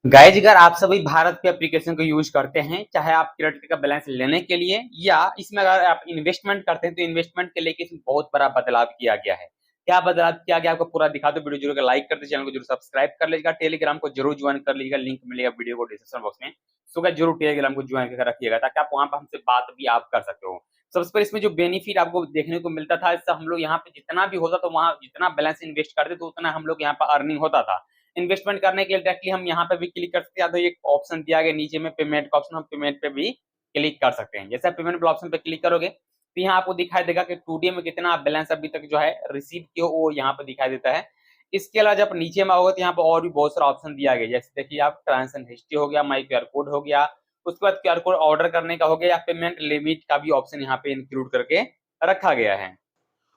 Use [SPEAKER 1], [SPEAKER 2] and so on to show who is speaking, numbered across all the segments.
[SPEAKER 1] Guys अगर आप सभी भारत पे एप्लीकेशन को यूज करते हैं, चाहे आप क्रेडिट का बैलेंस लेने के लिए या इसमें अगर आप इन्वेस्टमेंट करते हैं तो इन्वेस्टमेंट के लिए इसमें बहुत बड़ा बदलाव किया गया है। क्या बदलाव किया गया आपको पूरा दिखा दो। वीडियो जरूर लाइक कर दीजिए, चैनल को जरूर सब्सक्राइब कर लीजिएगा, टेलीग्राम को जरूर ज्वाइन कर लीजिएगा, लिंक मिलेगा वीडियो को डिस्क्रिप्शन बॉक्स में। सो गाइस जरूर टेलीग्राम को ज्वाइन करके रखिएगा ताकि आप वहां पर हमसे बात भी आप कर सकते हो। सबसे पहले इसमें जो बेनिफिट आपको देखने को मिलता था, इससे हम लोग यहाँ पे जितना भी होता तो वहां जितना बैलेंस इन्वेस्ट करते तो उतना हम लोग यहाँ पर अर्निंग होता था। इन्वेस्टमेंट करने के लिए डायरेक्टली हम यहाँ पे भी क्लिक कर सकते हैं, तो एक ऑप्शन दिया गया नीचे में पेमेंट का ऑप्शन, हम पेमेंट पे भी क्लिक कर सकते हैं। जैसे पेमेंट ऑप्शन पे क्लिक करोगे तो यहाँ आपको दिखाई देगा कि टूडे में कितना बैलेंस अभी तक जो है रिसीव किया वो यहाँ पे दिखाई देता है। इसके अलावा जब नीचे में आओगे तो यहाँ पे और भी बहुत सारा ऑप्शन दिया गया, जैसे देखिए आप ट्रांजेक्शन हिस्ट्री हो गया, माई क्यूआर कोड हो गया, उसके बाद क्यूआर कोड ऑर्डर करने का हो गया, या पेमेंट लिमिट का भी ऑप्शन यहाँ पे इंक्लूड करके रखा गया है।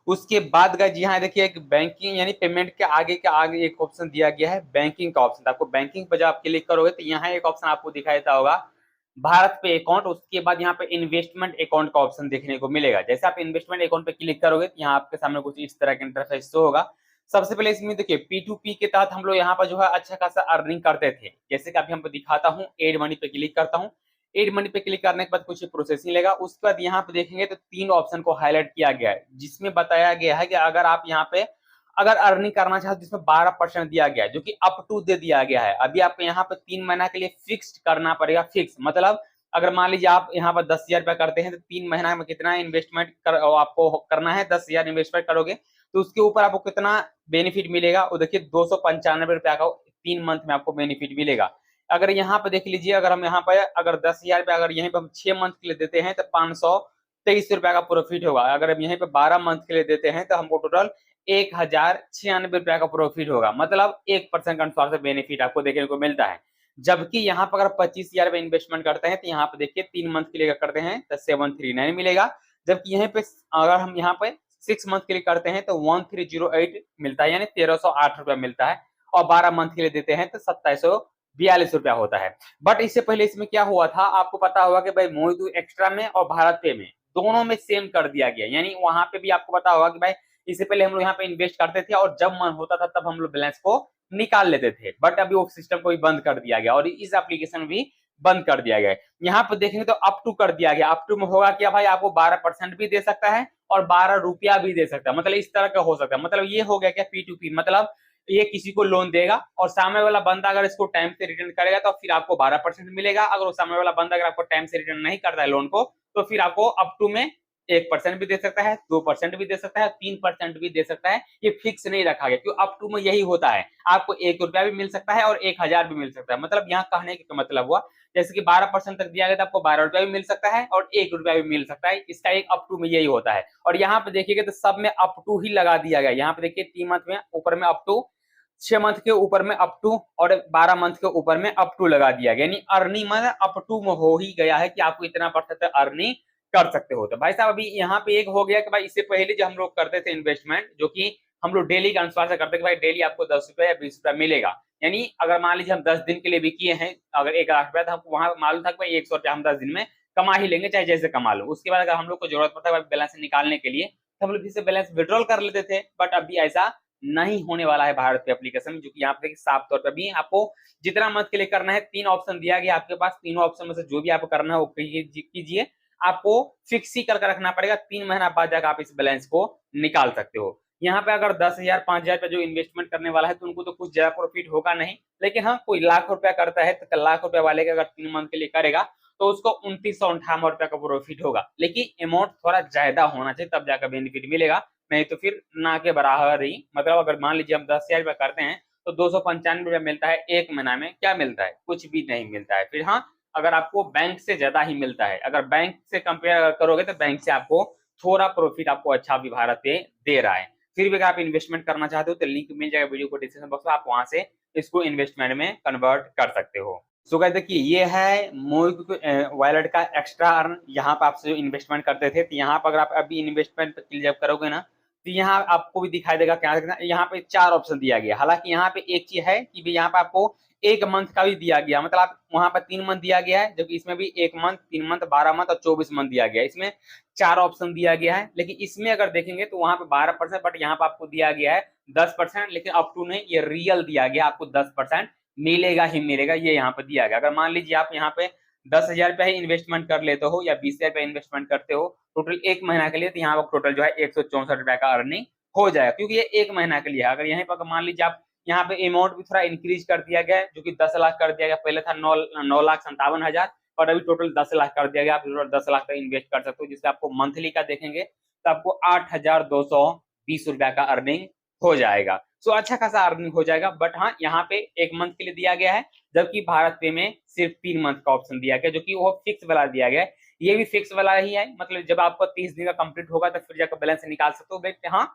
[SPEAKER 1] उसके बाद गाइस यहाँ देखिए एक बैंकिंग यानी पेमेंट के आगे एक ऑप्शन दिया गया है बैंकिंग का ऑप्शन। आपको बैंकिंग पर जब आप क्लिक करोगे तो यहाँ एक ऑप्शन आपको दिखाई देता होगा भारत पे अकाउंट, उसके बाद यहाँ पे इन्वेस्टमेंट अकाउंट का ऑप्शन देखने को मिलेगा। जैसे आप इन्वेस्टमेंट अकाउंट पे क्लिक करोगे तो यहाँ आपके सामने कुछ इस तरह का इंटरफेस शो होगा। सबसे पहले इसमें देखिए P2P के तहत हम लोग यहाँ पर जो है अच्छा खासा अर्निंग करते थे। जैसे कि अभी हमको दिखाता हूँ, एड मनी पे क्लिक करता हूँ। एड मनी पे क्लिक करने के बाद कुछ प्रोसेसिंग लेगा, उसके बाद यहाँ पे देखेंगे तो तीन ऑप्शन को हाईलाइट किया गया है, जिसमें बताया गया है कि अगर आप यहाँ पे अगर अर्निंग करना चाहते जिसमें 12% दिया गया है, जो कि अप टू दे दिया गया है। अभी आपको यहाँ पे 3 महीना के लिए फिक्स्ड करना पड़ेगा। फिक्स मतलब अगर मान लीजिए आप यहाँ पर 10,000 रुपया करते हैं तो 3 महीना में कितना इन्वेस्टमेंट आपको करना है, 10,000 इन्वेस्टमेंट करोगे तो उसके ऊपर आपको कितना बेनिफिट मिलेगा वो देखिए 295 रुपया का 3 मंथ में आपको बेनिफिट मिलेगा। अगर यहाँ पे देख लीजिए, अगर हम यहाँ पे अगर 10,000 रुपया अगर यहीं पे हम 6 मंथ के लिए देते हैं तो 523 रुपया का प्रॉफिट होगा। अगर हम यहीं पे 12 मंथ के लिए देते हैं तो हमको टोटल 1,096 रुपया का प्रॉफिट होगा। मतलब 1% का अनुसार से बेनिफिट आपको देखने को मिलता है। जबकि यहाँ पर अगर 25,000 रुपए इन्वेस्टमेंट करते हैं तो यहाँ पे देखिए 3 मंथ के लिए करते हैं तो 739 मिलेगा। जबकि यहाँ पे अगर हम यहाँ पे 6 मंथ के लिए करते हैं तो 1308 मिलता है, यानी 1,308 रुपया मिलता है। और 12 मंथ के लिए देते हैं तो 2,742 रुपया होता है। बट इससे पहले इसमें क्या हुआ था आपको पता होगा कि भाई मोहितू एक्स्ट्रा में और भारत पे में दोनों में सेम कर दिया गया। यानी वहां पे भी आपको पता होगा कि भाई इससे पहले हम लोग यहाँ पे इन्वेस्ट करते थे और जब मन होता था तब हम लोग बैलेंस को निकाल लेते थे। बट अभी वो सिस्टम को भी बंद कर दिया गया और इस एप्लीकेशन भी बंद कर दिया गया। यहाँ पे देखेंगे तो अप टू कर दिया गया। अप टू में होगा क्या भाई, आपको 12% भी दे सकता है और 12 रुपया भी दे सकता है। मतलब इस तरह का हो सकता है। मतलब ये हो गया क्या P2P, मतलब ये किसी को लोन देगा और सामने वाला बंदा अगर इसको टाइम से रिटर्न करेगा तो फिर आपको 12% मिलेगा। अगर वो सामने वाला बंदा अगर आपको टाइम से रिटर्न नहीं करता है लोन को तो फिर आपको अप टू में 1% भी दे सकता है, 2% भी दे सकता है, 3% भी दे सकता है। ये फिक्स नहीं रखा गया क्यों, अप टू में यही होता है। आपको 1 रुपया भी मिल सकता है और 1,000 भी मिल सकता है। मतलब यहाँ कहने का मतलब हुआ जैसे कि 12% तक दिया गया था, आपको 12 रुपया भी मिल सकता है और 1 रुपया भी मिल सकता है। इसका एक अप टू में यही होता है। और यहाँ पे देखिएगा तो सब में अप टू ही लगा दिया गया। यहाँ पे देखिए 3 मंथ में ऊपर में अप टू, 6 मंथ के ऊपर में अप टू और 12 मंथ के ऊपर में अप टू लगा दिया गया। यानी अर्निंग मतलब अप टू में हो ही गया है कि आपको इतना % अर्निंग कर सकते हो। तो भाई साहब अभी यहाँ पे एक हो गया कि भाई इससे पहले जो हम लोग करते थे इन्वेस्टमेंट, जो कि हम लोग डेली के अनुसार से करते थे, भाई डेली आपको 10 रुपया या 20 रुपया मिलेगा। यानी अगर मान लीजिए हम 10 दिन के लिए भी किए हैं, अगर 1,00,000 रुपया, तो हमको वहां मालूम था कि भाई 100 रुपया हम 10 दिन में कमा ही लेंगे, चाहे जैसे कमा लो। उसके बाद अगर हम लोग को जरूरत पड़ता है बैलेंस निकालने के लिए तो हम लोग फिर से बैलेंस विड्रॉल कर लेते थे। बट अभी ऐसा नहीं होने वाला है भारत पे एप्लीकेशन, जो कि यहाँ पे साफ तौर पर भी आपको जितना मंथ के लिए करना है 3 ऑप्शन दिया गया आपके पास। तीनों ऑप्शन में से जो भी आपको करना है वो कीजिए। आपको फिक्स ही करके रखना पड़ेगा। 3 महीना बाद जाकर आप इस बैलेंस को निकाल सकते हो। यहाँ पे अगर 10,000 5,000 पे जो इन्वेस्टमेंट करने वाला है तो उनको तो कुछ ज्यादा प्रॉफिट होगा नहीं। लेकिन हाँ, कोई लाख रुपया करता है तो लाख रुपया वाले का अगर 3 मंथ के लिए करेगा तो उसको 2,958 रुपया का प्रॉफिट होगा। लेकिन अमाउंट थोड़ा ज्यादा होना चाहिए तब जाकर बेनिफिट मिलेगा, नहीं तो फिर ना के बराबर ही। मतलब अगर मान लीजिए हम 10,000 रुपया करते हैं तो 295 रुपया मिलता है। एक महीना में क्या मिलता है, कुछ भी नहीं मिलता है। फिर हाँ, अगर आपको बैंक से ज्यादा ही मिलता है। अगर बैंक से कंपेयर करोगे तो बैंक से आपको थोड़ा प्रॉफिट आपको अच्छा भी भारत पे दे रहा है। फिर भी अगर आप इन्वेस्टमेंट करना चाहते हो तो लिंक मिल जाएगा वीडियो को डिस्क्रिप्शन बॉक्स में, आप वहां से इसको इन्वेस्टमेंट में कन्वर्ट कर सकते हो। सो गाइस देखिए ये है मोहित वॉलेट का एक्स्ट्रा अर्न। यहाँ पे आप जो इन्वेस्टमेंट करते थे तो यहाँ पर अगर आप अभी इन्वेस्टमेंट पे क्लिक करोगे ना तो यहाँ आपको भी दिखाई देगा क्या देखना, यहाँ पे 4 ऑप्शन दिया गया। हालांकि यहाँ पे एक चीज है कि यहाँ पे आपको 1 मंथ का भी दिया गया। मतलब आप वहां पर 3 मंथ दिया गया है, जबकि इसमें भी 1 मंथ, 3 मंथ, 12 मंथ और 24 मंथ दिया गया है। इसमें 4 ऑप्शन दिया गया है। लेकिन इसमें अगर देखेंगे तो वहां पे 12%, बट यहाँ पे आपको दिया गया है 10%। लेकिन अप टू ने ये रियल दिया गया आपको 10% मिलेगा ही मिलेगा, ये यहाँ पे दिया गया। अगर मान लीजिए आप यहाँ पे 10,000 रुपया ही इन्वेस्टमेंट कर लेते हो या 20,000 रुपया इन्वेस्टमेंट करते हो टोटल एक महीना के लिए, तो यहाँ पर टोटल जो है 164 रुपया का अर्निंग हो जाएगा, क्योंकि ये एक महीना के लिए है। अगर यहीं पर मान लीजिए आप यहाँ पे अमाउंट भी थोड़ा इंक्रीज कर दिया गया है, जो कि 10 लाख कर दिया गया, पहले था 9,57,000 और अभी टोटल 10 लाख कर दिया गया। आप टोटल 10 लाख का इन्वेस्ट कर सकते हो, जिससे आपको मंथली का देखेंगे तो आपको 8,220 रुपया का अर्निंग हो जाएगा। सो अच्छा खासा अर्निंग हो जाएगा। बट हाँ, यहाँ पे एक मंथ के लिए दिया गया है, जबकि भारत पे में सिर्फ 3 मंथ का ऑप्शन दिया गया, जो कि वो फिक्स वाला दिया गया है। ये भी फिक्स वाला ही है, मतलब जब आपको 30 दिन का कंप्लीट होगा तो फिर जाकर बैलेंस निकाल सकते हो। बट हाँ,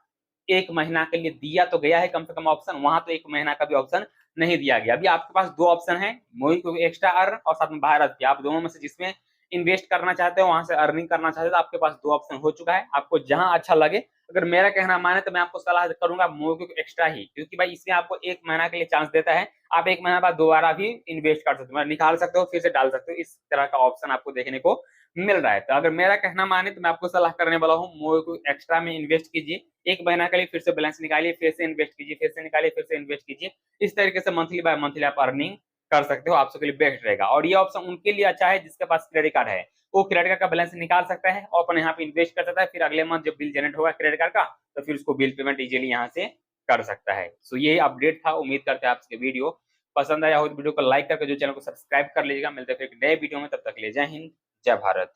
[SPEAKER 1] एक महीना के लिए दिया तो गया है कम से कम ऑप्शन, वहां तो एक महीना का भी ऑप्शन नहीं दिया गया। अभी आपके पास दो ऑप्शन है, मोई एक्स्ट्रा अर्न और साथ में भारत पे, आप दोनों में से जिसमें इन्वेस्ट करना चाहते हो, वहां से अर्निंग करना चाहते हो, तो आपके पास दो ऑप्शन हो चुका है, आपको जहां अच्छा लगे। अगर मेरा कहना माने तो मैं आपको सलाह करूंगा मोबीक्विक एक्स्ट्रा ही, क्योंकि भाई इसमें आपको एक महीना के लिए चांस देता है, आप एक महीना बाद दोबारा भी इन्वेस्ट कर सकते हो, निकाल सकते हो, फिर से डाल सकते हो, इस तरह का ऑप्शन आपको देखने को मिल रहा है। तो अगर मेरा कहना माने तो मैं आपको सलाह करने वाला हूँ, मोबीक्विक एक्स्ट्रा में इन्वेस्ट कीजिए, एक महीना के लिए, फिर से बैलेंस निकालिए, फिर से इन्वेस्ट कीजिए, फिर से निकालिए, फिर से इन्वेस्ट कीजिए। इस तरीके से मंथली बाय मंथली आप अर्निंग कर सकते हो, आप सबके लिए बेस्ट रहेगा। और ये ऑप्शन उनके लिए अच्छा है जिसके पास क्रेडिट कार्ड है, वो क्रेडिट कार्ड का बैलेंस निकाल सकता है और अपने यहाँ पे इन्वेस्ट कर सकता है, फिर अगले मंथ जब बिल जनरेट होगा क्रेडिट कार्ड का तो फिर उसको बिल पेमेंट इजीली यहाँ से कर सकता है। सो ये अपडेट था, उम्मीद करते हैं आपके वीडियो पसंद आया हो तो वीडियो को लाइक करके जो चैनल को सब्सक्राइब कर लीजिएगा। मिलते हैं फिर एक नए वीडियो में, तब तक के लिए जय हिंद, जय भारत।